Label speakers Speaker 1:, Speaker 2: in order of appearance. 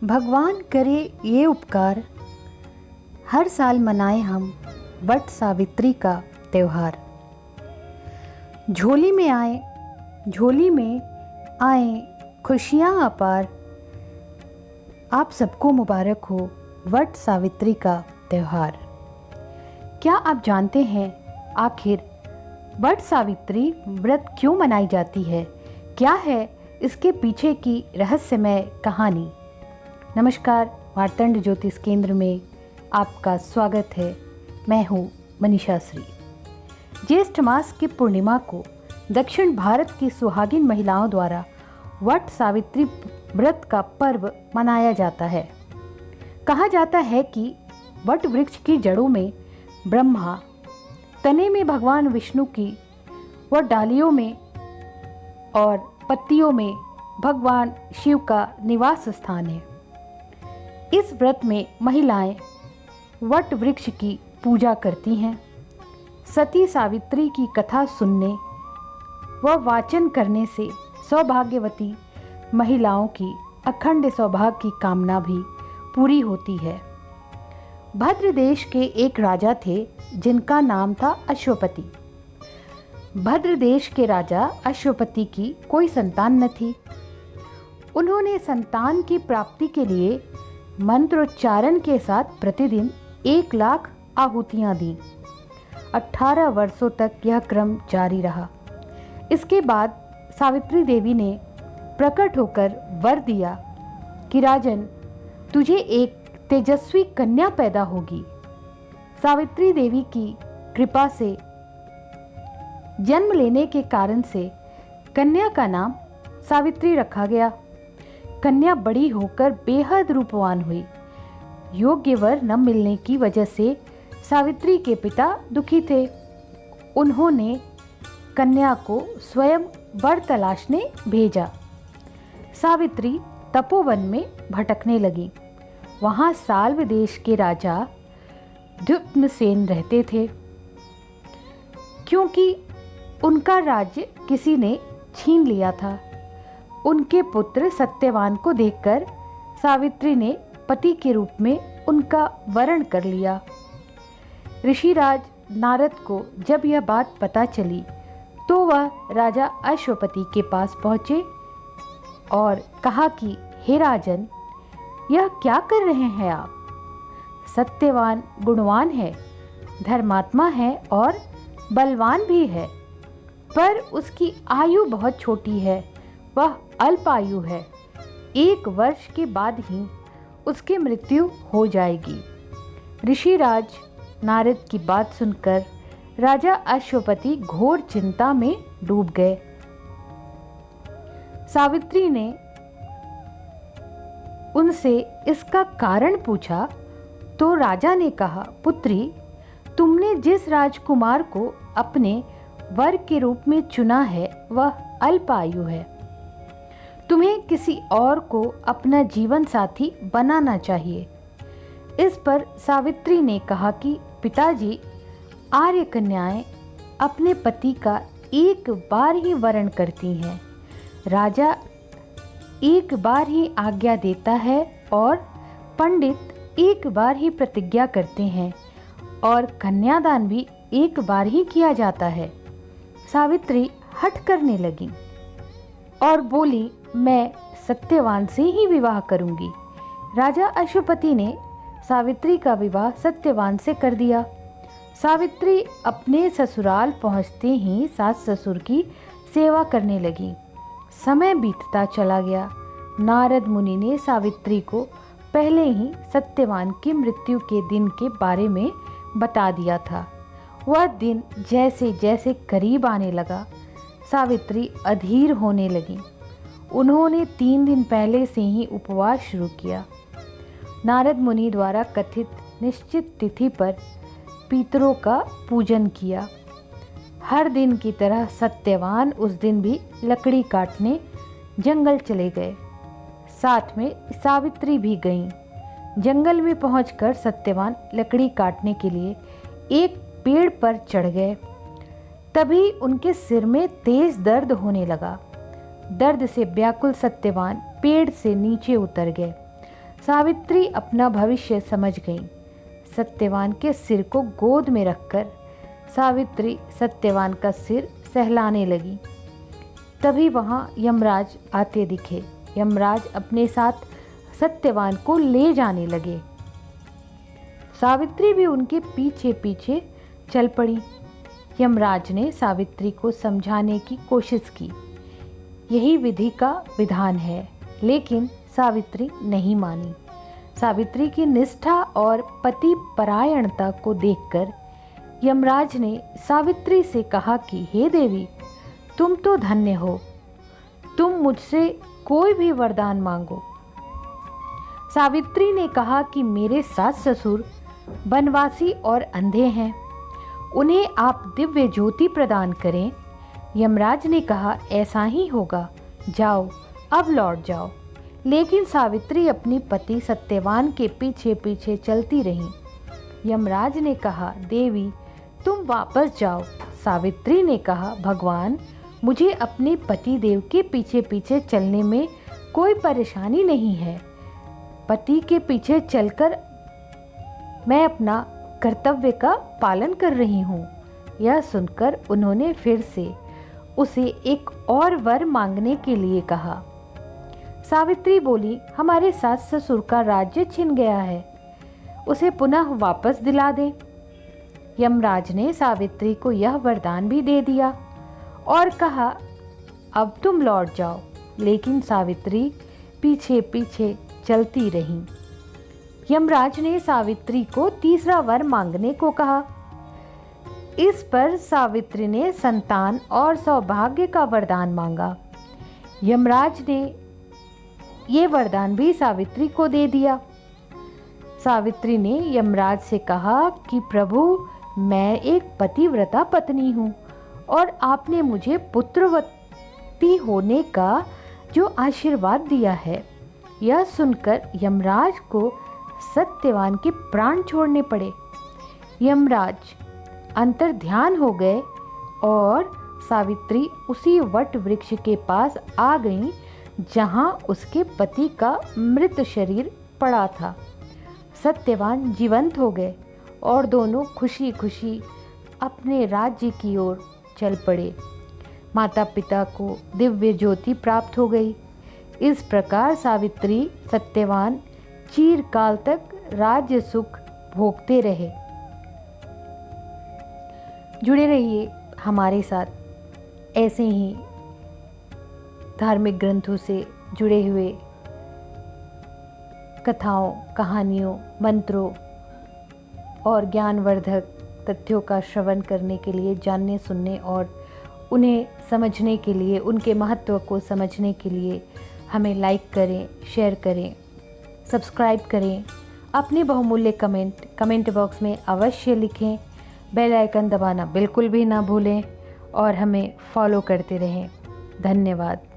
Speaker 1: भगवान करे ये उपकार, हर साल मनाएं हम वट सावित्री का त्यौहार। झोली में आए खुशियाँ अपार। आप सबको मुबारक हो वट सावित्री का त्यौहार। क्या आप जानते हैं आखिर वट सावित्री व्रत क्यों मनाई जाती है? क्या है इसके पीछे की रहस्यमय कहानी? नमस्कार, मार्तंड ज्योतिष केंद्र में आपका स्वागत है। मैं हूँ मनीषा श्री। ज्येष्ठ मास की पूर्णिमा को दक्षिण भारत की सुहागिन महिलाओं द्वारा वट सावित्री व्रत का पर्व मनाया जाता है। कहा जाता है कि वट वृक्ष की जड़ों में ब्रह्मा, तने में भगवान विष्णु की व डालियों में और पत्तियों में भगवान शिव का निवास स्थान है। इस व्रत में महिलाएं वट वृक्ष की पूजा करती हैं। सती सावित्री की कथा सुनने व वाचन करने से सौभाग्यवती महिलाओं की अखंड सौभाग्य की कामना भी पूरी होती है। भद्र देश के एक राजा थे जिनका नाम था अश्वपति। भद्र देश के राजा अश्वपति की कोई संतान न थी। उन्होंने संतान की प्राप्ति के लिए मंत्रोच्चारण के साथ प्रतिदिन 1,00,000 आहुतियाँ दी। 18 वर्षों तक यह क्रम जारी रहा। इसके बाद सावित्री देवी ने प्रकट होकर वर दिया कि राजन, तुझे एक तेजस्वी कन्या पैदा होगी। सावित्री देवी की कृपा से जन्म लेने के कारण से कन्या का नाम सावित्री रखा गया। कन्या बड़ी होकर बेहद रूपवान हुई। योग्य वर न मिलने की वजह से सावित्री के पिता दुखी थे। उन्होंने कन्या को स्वयं वर तलाशने भेजा। सावित्री तपोवन में भटकने लगी। वहाँ साल्व देश के राजा द्युम्नसेन रहते थे। क्योंकि उनका राज्य किसी ने छीन लिया था, उनके पुत्र सत्यवान को देखकर सावित्री ने पति के रूप में उनका वरण कर लिया। ऋषिराज नारद को जब यह बात पता चली तो वह राजा अश्वपति के पास पहुँचे और कहा कि हे राजन, यह क्या कर रहे हैं आप? सत्यवान गुणवान है, धर्मात्मा है और बलवान भी है, पर उसकी आयु बहुत छोटी है। वह अल्प आयु है। 1 वर्ष के बाद ही उसकी मृत्यु हो जाएगी। ऋषिराज नारद की बात सुनकर राजा अश्वपति घोर चिंता में डूब गए। सावित्री ने उनसे इसका कारण पूछा तो राजा ने कहा, पुत्री, तुमने जिस राजकुमार को अपने वर के रूप में चुना है वह अल्प आयु है। तुम्हें किसी और को अपना जीवन साथी बनाना चाहिए। इस पर सावित्री ने कहा कि पिताजी, आर्य कन्याएं अपने पति का एक बार ही वरण करती हैं। राजा एक बार ही आज्ञा देता है और पंडित एक बार ही प्रतिज्ञा करते हैं और कन्यादान भी एक बार ही किया जाता है। सावित्री हठ करने लगी और बोली, मैं सत्यवान से ही विवाह करूंगी। राजा अश्वपति ने सावित्री का विवाह सत्यवान से कर दिया। सावित्री अपने ससुराल पहुंचते ही सास ससुर की सेवा करने लगी। समय बीतता चला गया। नारद मुनि ने सावित्री को पहले ही सत्यवान की मृत्यु के दिन के बारे में बता दिया था। वह दिन जैसे जैसे करीब आने लगा, सावित्री अधीर होने लगी। उन्होंने 3 दिन पहले से ही उपवास शुरू किया। नारद मुनि द्वारा कथित निश्चित तिथि पर पितरों का पूजन किया। हर दिन की तरह सत्यवान उस दिन भी लकड़ी काटने जंगल चले गए। साथ में सावित्री भी गईं। जंगल में पहुंचकर सत्यवान लकड़ी काटने के लिए एक पेड़ पर चढ़ गए। तभी उनके सिर में तेज दर्द होने लगा। दर्द से व्याकुल सत्यवान पेड़ से नीचे उतर गए। सावित्री अपना भविष्य समझ गई। सत्यवान के सिर को गोद में रखकर सावित्री सत्यवान का सिर सहलाने लगी। तभी वहाँ यमराज आते दिखे। यमराज अपने साथ सत्यवान को ले जाने लगे। सावित्री भी उनके पीछे पीछे चल पड़ी। यमराज ने सावित्री को समझाने की कोशिश की, यही विधि का विधान है, लेकिन सावित्री नहीं मानी। सावित्री की निष्ठा और पति परायणता को देखकर यमराज ने सावित्री से कहा कि हे देवी, तुम तो धन्य हो, तुम मुझसे कोई भी वरदान मांगो। सावित्री ने कहा कि मेरे सास ससुर वनवासी और अंधे हैं, उन्हें आप दिव्य ज्योति प्रदान करें। यमराज ने कहा ऐसा ही होगा, जाओ अब लौट जाओ। लेकिन सावित्री अपनी पति सत्यवान के पीछे पीछे चलती रही। यमराज ने कहा देवी तुम वापस जाओ। सावित्री ने कहा भगवान, मुझे अपने पति देव के पीछे पीछे चलने में कोई परेशानी नहीं है। पति के पीछे चलकर मैं अपना कर्तव्य का पालन कर रही हूँ। यह सुनकर उन्होंने फिर से उसे एक और वर मांगने के लिए कहा। सावित्री बोली हमारे सास ससुर का राज्य छिन गया है, उसे पुनः वापस दिला दे। यमराज ने सावित्री को यह वरदान भी दे दिया और कहा अब तुम लौट जाओ। लेकिन सावित्री पीछे पीछे चलती रही। यमराज ने सावित्री को तीसरा वर मांगने को कहा। इस पर सावित्री ने संतान और सौभाग्य का वरदान मांगा। यमराज ने ये वरदान भी सावित्री को दे दिया। सावित्री ने यमराज से कहा कि प्रभु, मैं एक पतिव्रता पत्नी हूँ और आपने मुझे पुत्रवती होने का जो आशीर्वाद दिया है। यह सुनकर यमराज को सत्यवान के प्राण छोड़ने पड़े। यमराज अंतर ध्यान हो गए और सावित्री उसी वट वृक्ष के पास आ गईं जहां उसके पति का मृत शरीर पड़ा था। सत्यवान जीवंत हो गए और दोनों खुशी खुशी अपने राज्य की ओर चल पड़े। माता पिता को दिव्य ज्योति प्राप्त हो गई। इस प्रकार सावित्री सत्यवान चिरकाल तक राज्य सुख भोगते रहे। जुड़े रहिए हमारे साथ ऐसे ही धार्मिक ग्रंथों से जुड़े हुए कथाओं, कहानियों, मंत्रों और ज्ञानवर्धक तथ्यों का श्रवण करने के लिए, जानने सुनने और उन्हें समझने के लिए, उनके महत्व को समझने के लिए हमें लाइक करें, शेयर करें, सब्सक्राइब करें। अपने बहुमूल्य कमेंट बॉक्स में अवश्य लिखें। बेल आइकन दबाना बिल्कुल भी ना भूलें और हमें फॉलो करते रहें। धन्यवाद।